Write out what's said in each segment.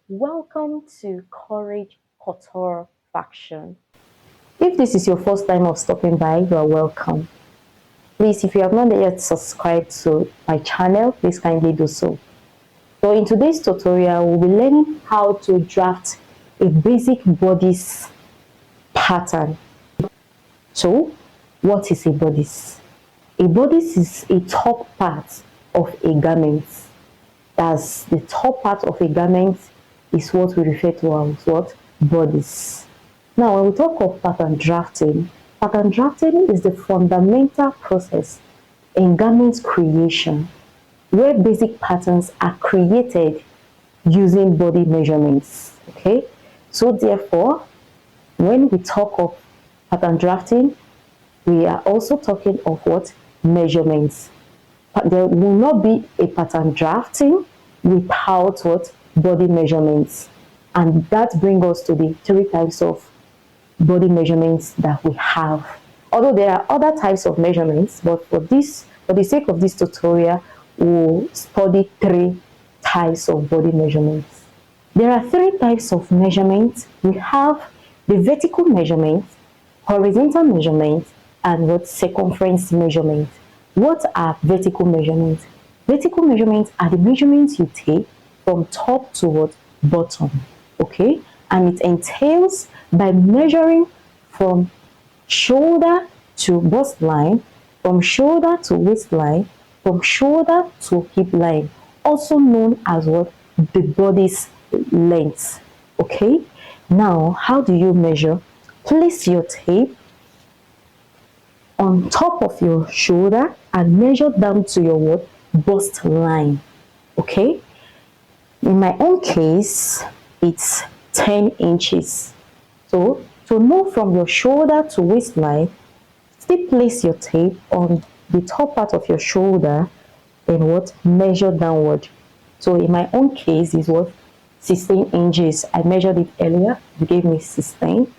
Welcome to Courage Couture Faction. If this is your first time of stopping by, you are welcome. Please, if you have not yet subscribed to my channel, please kindly do so. So in today's tutorial, we'll be learning how to draft a basic bodice pattern. So, what is a bodice? A bodice is a top part of a garment. That's the top part of a garment is what we refer to as what? Bodice. Now, when we talk of pattern drafting is the fundamental process in garment creation where basic patterns are created using body measurements. Okay, so therefore, when we talk of pattern drafting, we are also talking of what? Measurements. But there will not be a pattern drafting without what? Body measurements. And that brings us to the three types of body measurements that we have. Although there are other types of measurements, but for the sake of this tutorial, we'll study three types of body measurements. There are three types of measurements. We have the vertical measurement, horizontal measurement, and what? Circumference measurement. What are vertical measurements? Vertical measurements are the measurements you take from top to what? Bottom. Okay, and it entails by measuring from shoulder to bust line, from shoulder to waistline, from shoulder to hip line, also known as what? The body's length. Okay, now how do you measure? Place your tape on top of your shoulder and measure down to your what? Bust line. Okay, in my own case it's 10 inches. So to know from your shoulder to waistline, still place your tape on the top part of your shoulder and what? Measure downward. So in my own case is what? 16 inches. I measured it earlier, it gave me 16.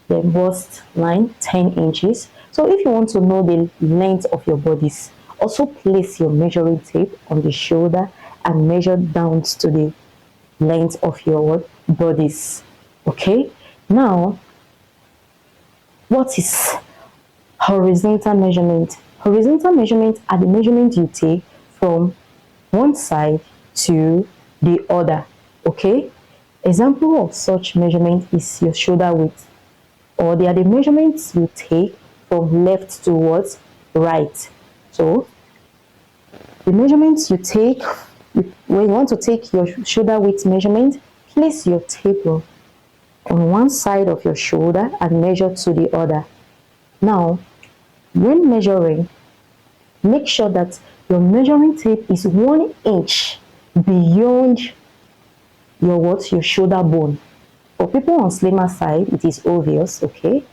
Then bust line 10 inches. So if you want to know the length of your bodice, also place your measuring tape on the shoulder and measure down to the length of your bodice. Okay, now what is horizontal measurement? Horizontal measurements are the measurements you take from one side to the other. Okay, example of such measurement is your shoulder width, or they are the measurements you take from left towards right. So the measurements you take when you want to take your shoulder width measurement, place your tape on one side of your shoulder and measure to the other. Now, when measuring, make sure that your measuring tape is 1 inch beyond your what? Your shoulder bone. For people on slimmer side, it is obvious, okay?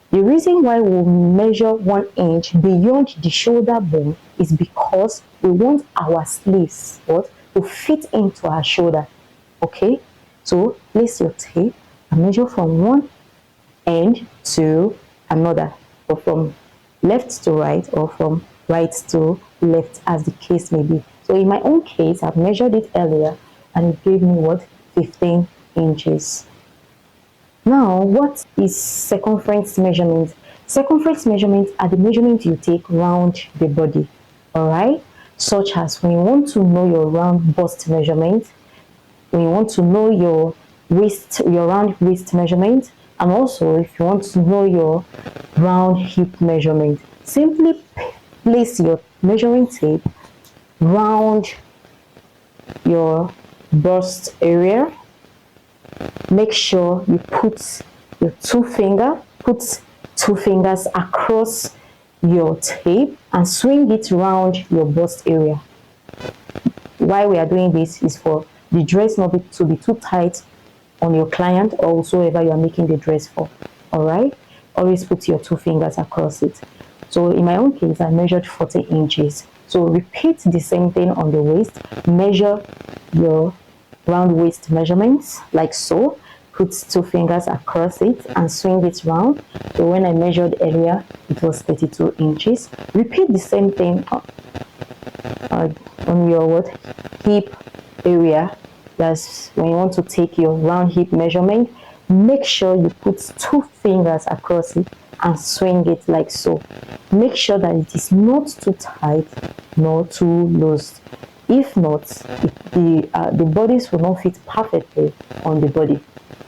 The reason why we measure 1 inch beyond the shoulder bone is because we want our sleeves what? To fit into our shoulder. Okay? So place your tape and measure from one end to another, or from left to right, or from right to left, as the case may be. So in my own case, I've measured it earlier and it gave me what? 15 inches. Now, what is circumference measurement? Circumference measurements are the measurements you take round the body, all right? Such as when you want to know your round bust measurement, when you want to know your waist, your round waist measurement, and also if you want to know your round hip measurement, simply place your measuring tape round your bust area. Make sure you put two fingers across your tape and swing it round your bust area. Why we are doing this is for the dress not to be too tight on your client or whosoever you are making the dress for. All right, always put your two fingers across it. So in my own case, I measured 40 inches. So repeat the same thing on the waist. Measure your round waist measurements like so. Put two fingers across it and swing it round. So when I measured earlier, it was 32 inches. Repeat the same thing on your hip area That's when you want to take your round hip measurement, make sure you put 2 fingers across it and swing it like so. Make sure that it is not too tight nor too loose. If not, the bodice will not fit perfectly on the body.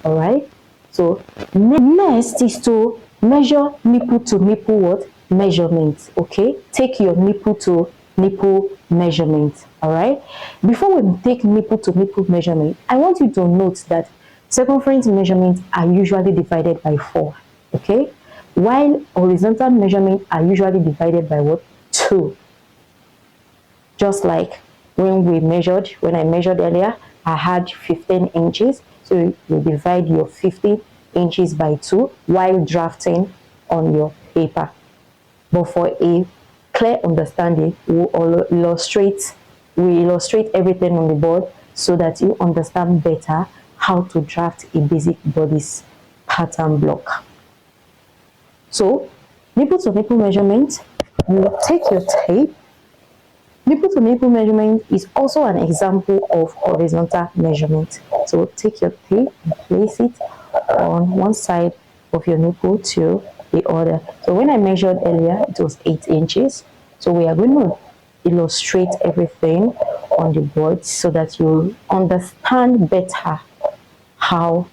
All right. So next is to measure nipple to nipple what? Measurement. Okay. Take your nipple to nipple measurement. All right. Before we take nipple to nipple measurement, I want you to note that circumference measurements are usually divided by 4. Okay. While horizontal measurements are usually divided by what? 2. Just like when I measured earlier, I had 15 inches. So you divide your 15 inches by 2 while drafting on your paper. But for a clear understanding, we illustrate everything on the board so that you understand better how to draft a basic bodice pattern block. So, nipple to nipple measurement, you take your tape. Nipple to nipple measurement is also an example of horizontal measurement. So take your tape and place it on one side of your nipple to the other. So when I measured earlier, it was 8 inches. So we are going to illustrate everything on the board so that you understand better how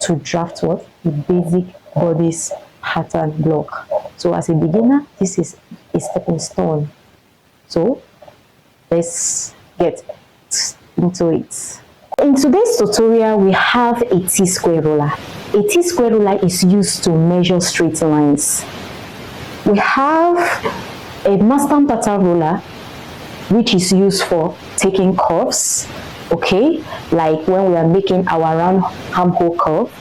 to draft what? The basic bodice pattern block. So as a beginner, this is a stepping stone. So let's get into it. In today's tutorial, we have a T-square ruler. A T-square ruler is used to measure straight lines. We have a master pattern ruler, which is used for taking curves, okay? Like when we are making our round armhole curve,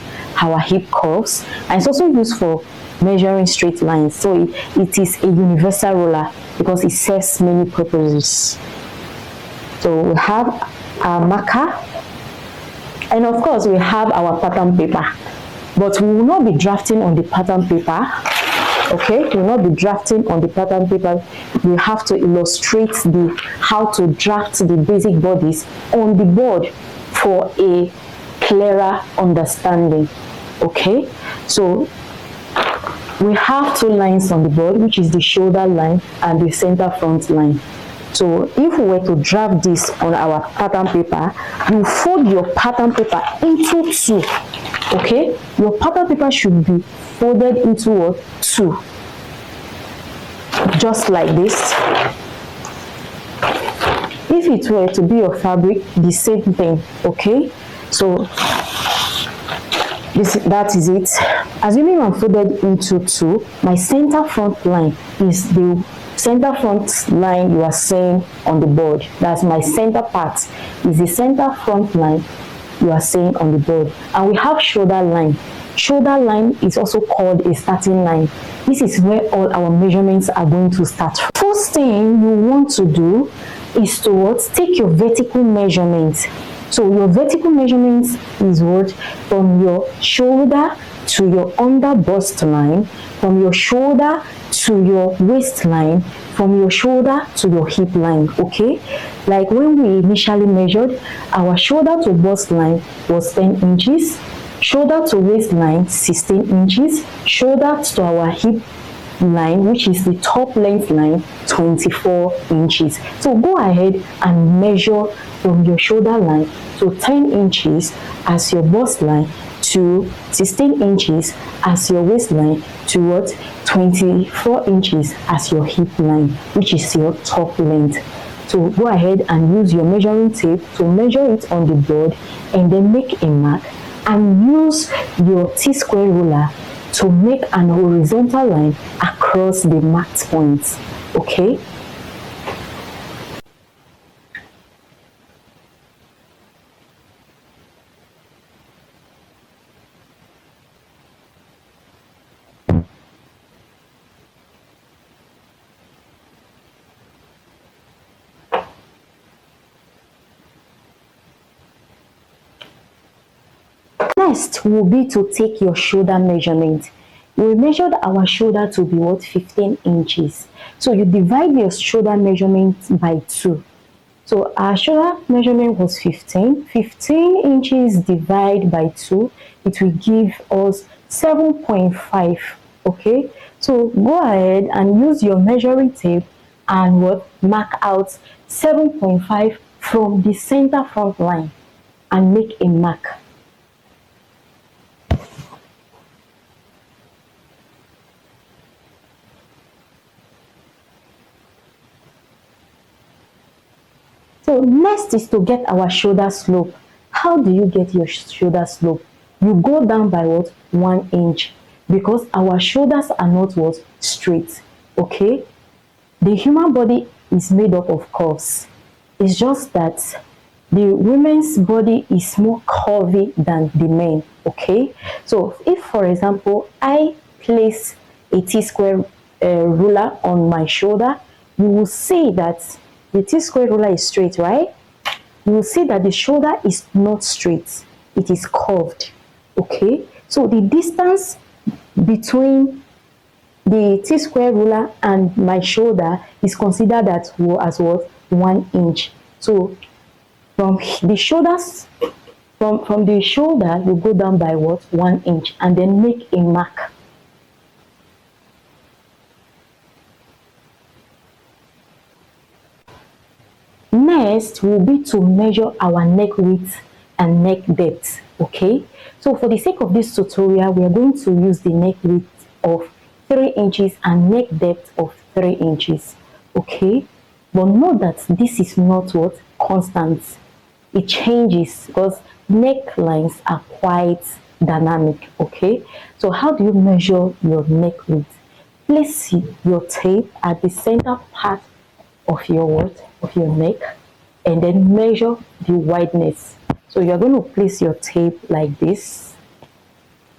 our hip curves, and it's also used for measuring straight lines. So it is a universal ruler because it serves many purposes. So we have our marker, and of course we have our pattern paper, but we will not be drafting on the pattern paper. Okay, we will not be drafting on the pattern paper. We have to illustrate how to draft the basic bodies on the board for a clearer understanding. Okay, so we have 2 lines on the board, which is the shoulder line and the center front line. So if we were to draft this on our pattern paper, you fold your pattern paper into 2. Okay, your pattern paper should be folded into 2, just like this. If it were to be your fabric, the same thing. Okay, so that is it. Assuming I'm folded into 2, my center front line is the center front line you are seeing on the board. That's my center part, is the center front line you are seeing on the board. And we have shoulder line. Shoulder line is also called a starting line. This is where all our measurements are going to start. First thing you want to do is to take your vertical measurements. So your vertical measurements is what? From your shoulder to your under bust line, from your shoulder to your waistline, from your shoulder to your hip line. Okay, like when we initially measured, our shoulder to bust line was 10 inches, shoulder to waistline 16 inches, shoulder to our hip line, which is the top length line, 24 inches. So go ahead and measure from your shoulder line to 10 inches as your bust line, to 16 inches as your waistline, to 24 inches as your hip line, which is your top length. So go ahead and use your measuring tape to measure it on the board, and then make a mark and use your T-square ruler to make an horizontal line across the marked points. Okay, next will be to take your shoulder measurement. We measured our shoulder to be 15 inches. So you divide your shoulder measurement by 2. So our shoulder measurement was 15. 15 inches divided by 2, it will give us 7.5. Okay, so go ahead and use your measuring tape and what mark out 7.5 from the center front line and make a mark. So next is to get our shoulder slope. How do you get your shoulder slope? You go down by what? 1 inch, because our shoulders are not what? Straight. Okay? The human body is made up of curves. It's just that the women's body is more curvy than the men. Okay? So if, for example, I place a T-square ruler on my shoulder, you will see that the T-square ruler is straight, right? You will see that the shoulder is not straight. It is curved. Okay? So the distance between the T-square ruler and my shoulder is considered as what? 1 inch. So from the shoulders, from the shoulder, you go down by what? 1 inch, and then make a mark. Next will be to measure our neck width and neck depth. Okay, so for the sake of this tutorial, we are going to use the neck width of 3 inches and neck depth of 3 inches. Okay, but note that this is not what constant. It changes because necklines are quite dynamic. Okay, so how do you measure your neck width? Place your tape at the center part of your what? Of your neck, and then measure the wideness. So you're going to place your tape like this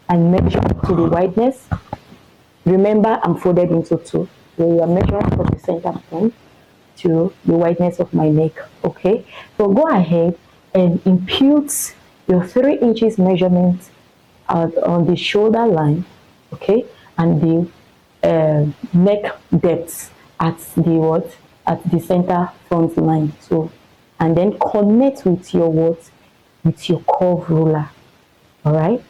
and measure to the wideness. Remember, I'm folded into two. So you are measuring from the center point to the wideness of my neck. Okay, so go ahead and impute your 3 inches measurement on the shoulder line. Okay, and the neck depth at the what? At the center front line. So, and then connect with your what? With your curve ruler. All right.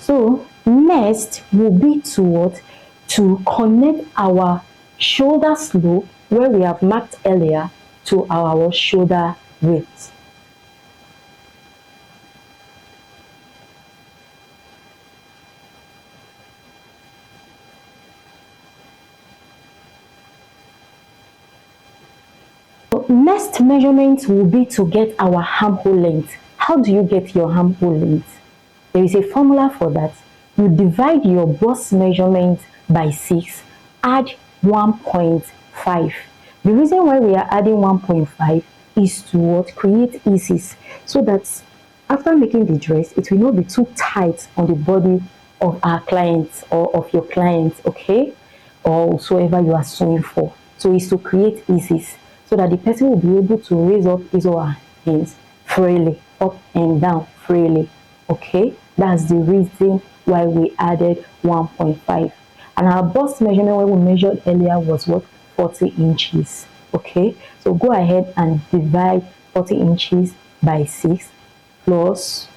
So next will be to what? To connect our shoulder slope where we have marked earlier to our shoulder width. So next measurement will be to get our armhole length. How do you get your armhole length? There is a formula for that. You divide your bust measurement by 6, add 1.5. The reason why we are adding 1.5 is to what? Create eases, so that after making the dress, it will not be too tight on the body of our clients or of your clients, okay? Or whosoever you are sewing for. So it's to create eases so that the person will be able to raise up his or her hands freely, up and down freely. Okay, that's the reason why we added 1.5. And our bust measurement when we measured earlier was what? 40 inches. Okay, so go ahead and divide 40 inches by 6 plus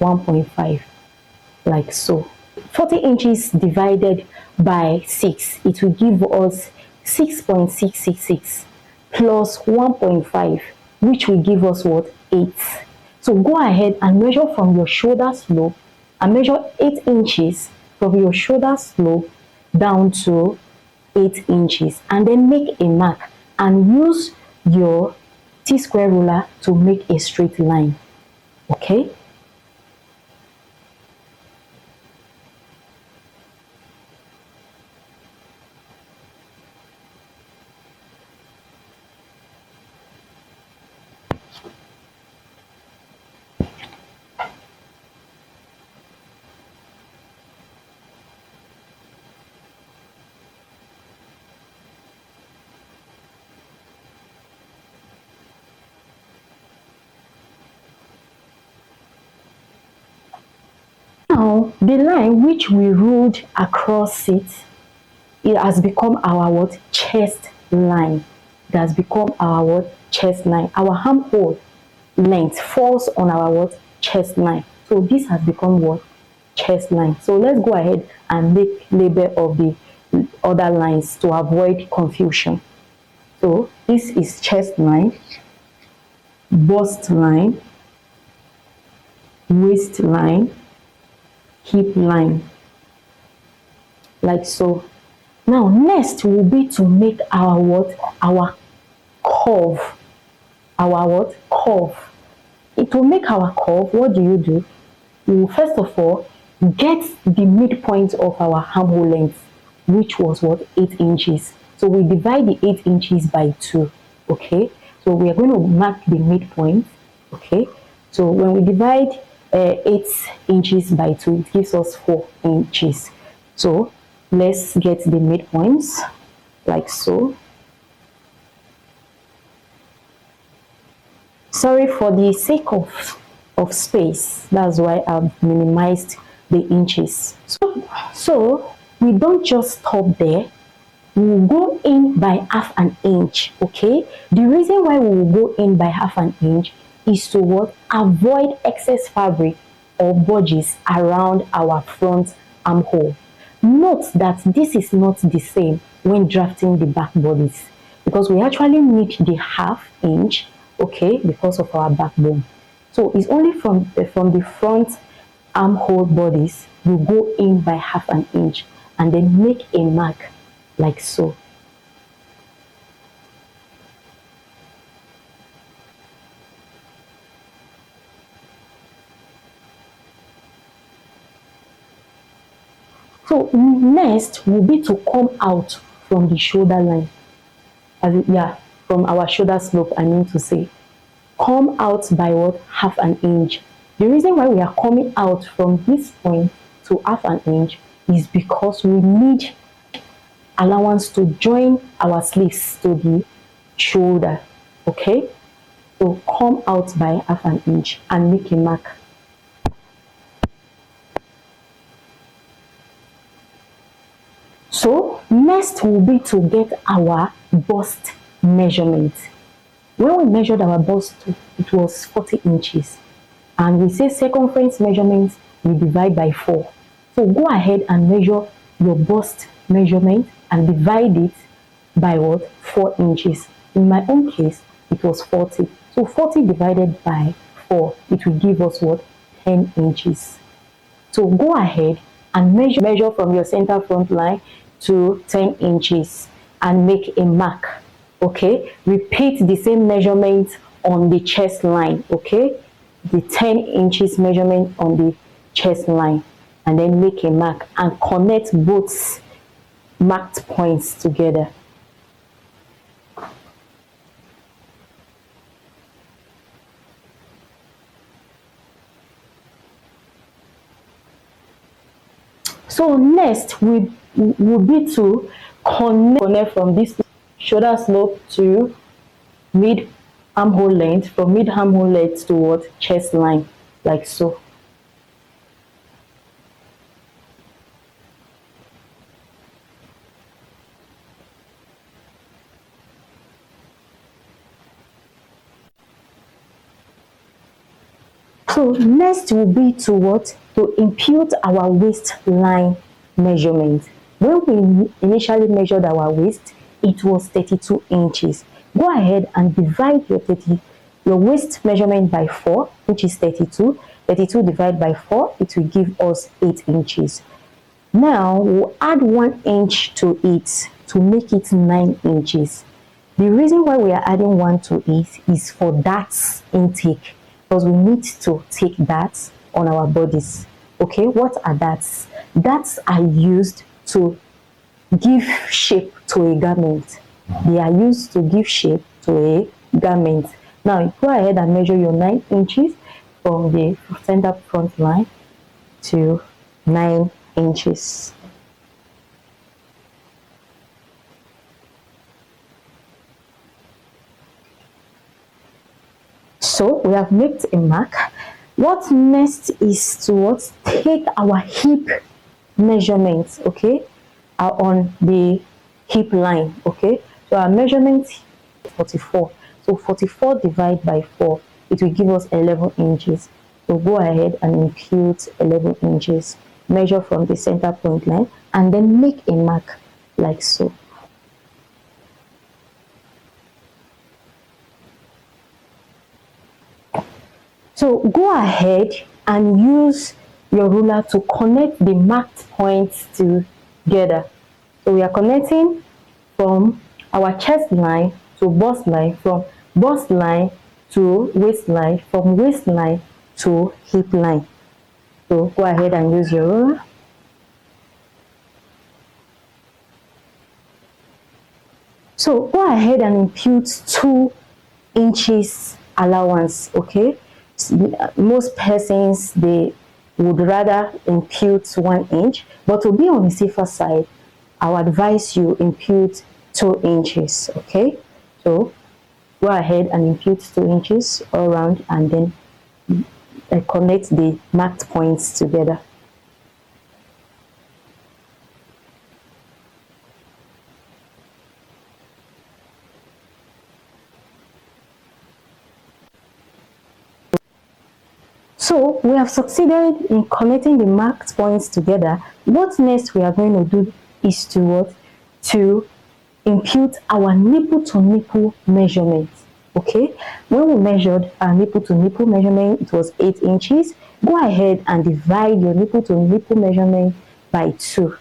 1.5, like so. 40 inches divided by 6, it will give us 6.666 plus 1.5, which will give us what? 8. So go ahead and measure from your shoulder slope and measure 8 inches from your shoulder slope down to 8 inches, and then make a mark and use your T-square ruler to make a straight line. Okay. Now, the line which we ruled across it, it has become our what? Chest line. It has become our what? Chest line. Our armhole length falls on our what? Chest line. So this has become what? Chest line. So let's go ahead and make label of the other lines to avoid confusion. So this is chest line, bust line, waistline, hip line, like so. Now next will be to make our what? Our curve. Our what? Curve. To make our curve, what do? You will first of all get the midpoint of our armhole length, which was what? 8 inches. So we divide the 8 inches by 2. Okay, so we are going to mark the midpoint. Okay, so when we divide 8 inches by 2, it gives us 4 inches. So let's get the midpoints, like so. Sorry, for the sake of space, that's why I've minimized the inches. So we don't just stop there. We will go in by half an inch. Okay, the reason why we will go in by half an inch is to what? Avoid excess fabric or bodice around our front armhole. Note that this is not the same when drafting the back bodice, because we actually need the half inch, okay, because of our backbone. So it's only from the front armhole bodice you go in by half an inch and then make a mark like so. So next will be to come out from the shoulder line. From our shoulder slope, I mean to say. Come out by what? Half an inch. The reason why we are coming out from this point to half an inch is because we need allowance to join our sleeves to the shoulder. Okay, so come out by half an inch and make a mark. So next will be to get our bust measurement. When we measured our bust, it was 40 inches. And we say circumference measurement, we divide by 4. So go ahead and measure your bust measurement and divide it by what? 4 inches. In my own case, it was 40. So 40 divided by 4, it will give us what? 10 inches. So go ahead and measure from your center front line to 10 inches and make a mark. Okay, repeat the same measurement on the chest line. Okay, the 10 inches measurement on the chest line, and then make a mark and connect both marked points together. So next will be to connect from this shoulder slope to mid armhole length, from mid armhole length to what? Chest line, like so. So next will be to what? To impute our waistline measurement. When we initially measured our waist, it was 32 inches. Go ahead and divide your waist measurement by 4, which is 32. 32 divided by 4, it will give us 8 inches. Now we'll add 1 inch to it to make it 9 inches. The reason why we are adding 1 to it is for darts intake, because we need to take darts on our bodies. Okay, what are darts? Darts are used to give shape to a garment. They are used to give shape to a garment. Now go ahead and measure your 9 inches from the center front line to 9 inches. So we have made a mark. What next is to what? Take our hip measurements, okay, are on the hip line, okay. So our measurement 44. So 44 divided by 4, it will give us 11 inches. So go ahead and impute 11 inches. Measure from the center point line and then make a mark like so. So go ahead and use your ruler to connect the marked points together. So we are connecting from our chest line to bust line, from bust line to waistline, from waistline to hip line. So go ahead and use your ruler. So go ahead and impute 2 inches allowance, okay. Most persons, they would rather impute 1 inch, but to be on the safer side, I would advise you impute 2 inches, okay. So go ahead and impute 2 inches all around and then connect the marked points together. So we have succeeded in connecting the marked points together. What next we are going to do is to what? To impute our nipple to nipple measurement. Okay, when we measured our nipple to nipple measurement, it was 8 inches. Go ahead and divide your nipple to nipple measurement by 2.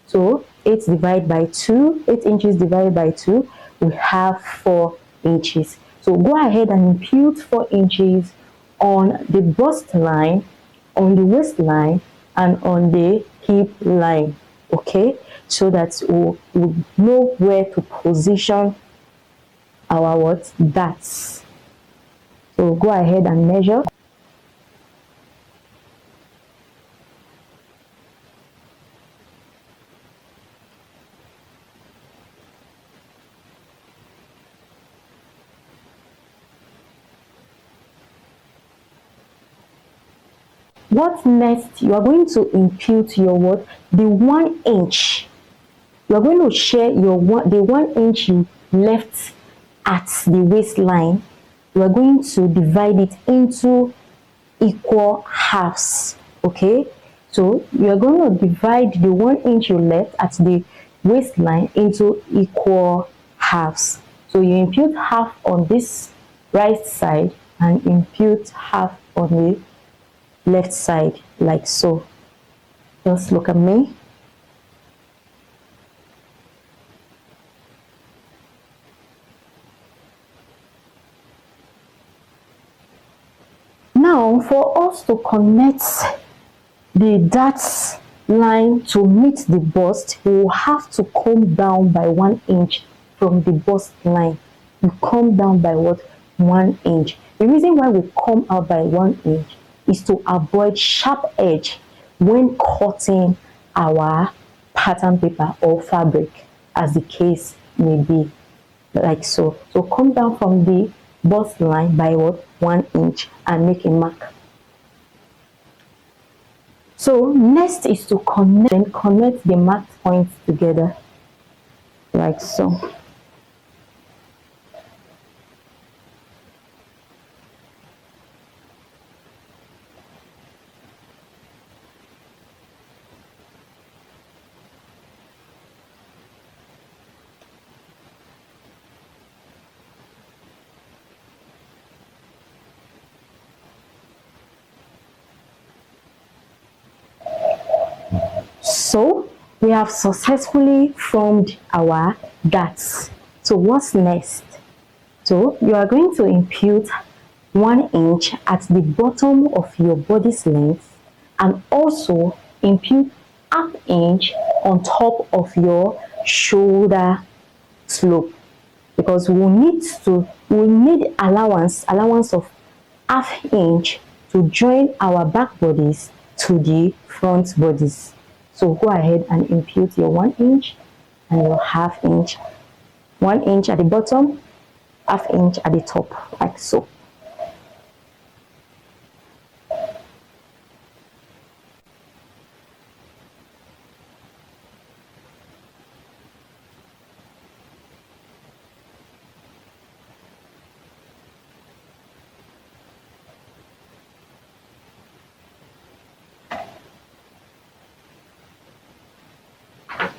So 8 divided by 2, 8 inches divided by 2, we have 4 inches. So go ahead and impute 4 inches on the bust line, on the waistline, and on the hip line, okay, so that we'll know where to position our what? Darts. So go ahead and measure. What next? You are going to impute your what? The 1 inch. You are going to share your the 1 inch you left at the waistline. You are going to divide it into equal halves, okay. So you are going to divide the 1 inch you left at the waistline into equal halves. So you impute half on this right side and impute half on the left side, like so. Just look at me. Now for us to connect the darts line to meet the bust, we will have to come down by 1 inch from the bust line. We come down by what? 1 inch. The reason why we come out by 1 inch is to avoid sharp edge when cutting our pattern paper or fabric, as the case may be, like so. So come down from the bust line by what? 1 inch and make a mark. So next is to connect the marked points together, like so. So we have successfully formed our darts. So what's next? So you are going to impute 1 inch at the bottom of your bodice length and also impute ½ inch on top of your shoulder slope, because we need allowance of ½ inch to join our back bodice to the front bodice. So go ahead and impute your 1 inch and your ½ inch. 1 inch at the bottom, ½ inch at the top, like so.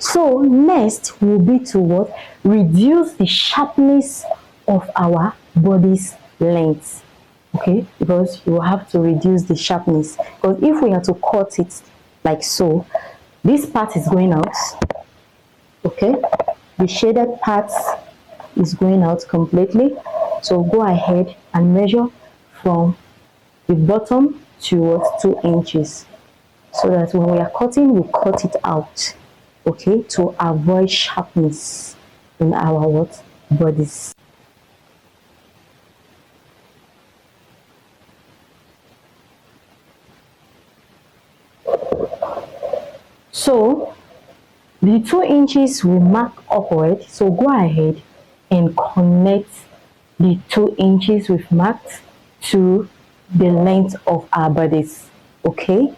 So next will be to what? Reduce the sharpness of our body's length. Okay, because you have to reduce the sharpness, because if we are to cut it like so, this part is going out. Okay, the shaded part is going out completely. So go ahead and measure from the bottom towards 2 inches, so that when we are cutting, we cut it out, okay, to avoid sharpness in our what? Bodies. So the 2 inches we mark upward, so go ahead and connect the 2 inches we've marked to the length of our bodies. Okay,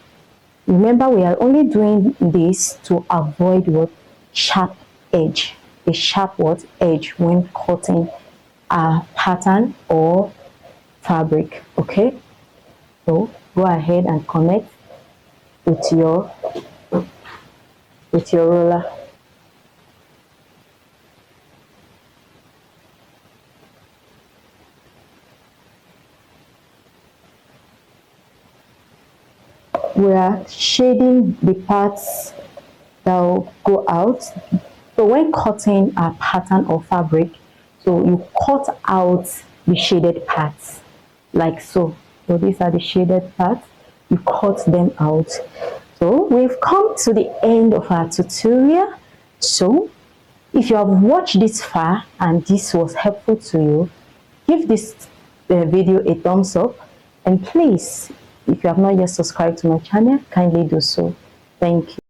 remember we are only doing this to avoid what? Sharp edge, a sharp what? Edge when cutting a pattern or fabric. Okay, so go ahead and connect with your roller. We are shading the parts that will go out. So when cutting a pattern or fabric, so you cut out the shaded parts like so. So these are the shaded parts, you cut them out. So we've come to the end of our tutorial. So if you have watched this far and this was helpful to you, give this video a thumbs up, and please, if you have not yet subscribed to my channel, kindly do so. Thank you.